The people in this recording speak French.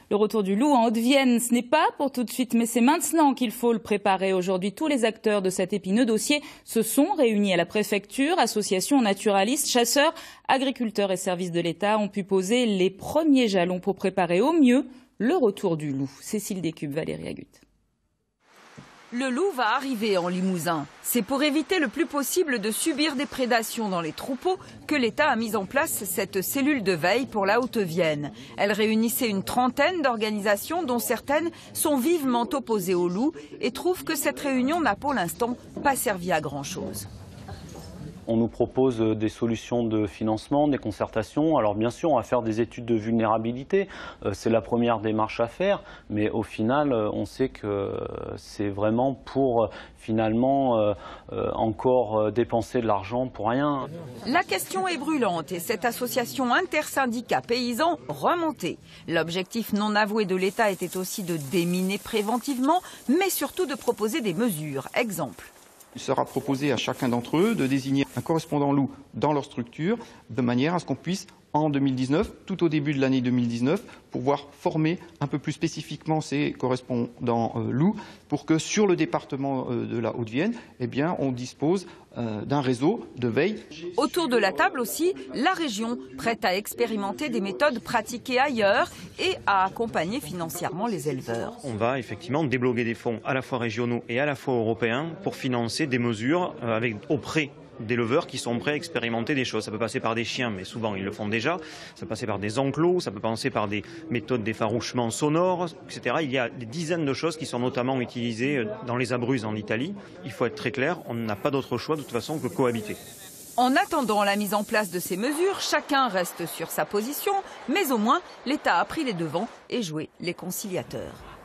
Le retour du loup en Haute-Vienne, ce n'est pas pour tout de suite, mais c'est maintenant qu'il faut le préparer. Aujourd'hui, tous les acteurs de cet épineux dossier se sont réunis à la préfecture. Associations naturalistes, chasseurs, agriculteurs et services de l'État ont pu poser les premiers jalons pour préparer au mieux le retour du loup. Cécile Descubes, Valérie Agut. Le loup va arriver en Limousin. C'est pour éviter le plus possible de subir des prédations dans les troupeaux que l'État a mis en place cette cellule de veille pour la Haute-Vienne. Elle réunissait une trentaine d'organisations dont certaines sont vivement opposées au loup et trouvent que cette réunion n'a pour l'instant pas servi à grand-chose. On nous propose des solutions de financement, des concertations. Alors bien sûr, on va faire des études de vulnérabilité. C'est la première démarche à faire. Mais au final, on sait que c'est vraiment pour finalement encore dépenser de l'argent pour rien. La question est brûlante et cette association intersyndicats paysans remontée. L'objectif non avoué de l'État était aussi de déminer préventivement, mais surtout de proposer des mesures. Exemple. Il sera proposé à chacun d'entre eux de désigner un correspondant loup dans leur structure, de manière à ce qu'on puisse, en 2019, tout au début de l'année 2019, pouvoir former un peu plus spécifiquement ces correspondants loups, pour que sur le département de la Haute-Vienne, eh bien, on dispose d'un réseau de veille. Autour de la table aussi, la région, prête à expérimenter des méthodes pratiquées ailleurs et à accompagner financièrement les éleveurs. On va effectivement débloquer des fonds à la fois régionaux et à la fois européens pour financer des mesures auprès d'éleveurs qui sont prêts à expérimenter des choses. Ça peut passer par des chiens, mais souvent ils le font déjà. Ça peut passer par des enclos, ça peut passer par des méthodes d'effarouchement sonore, etc. Il y a des dizaines de choses qui sont notamment utilisées dans les abruzzes en Italie. Il faut être très clair, on n'a pas d'autre choix de toute façon que cohabiter. En attendant la mise en place de ces mesures, chacun reste sur sa position, mais au moins l'État a pris les devants et joué les conciliateurs.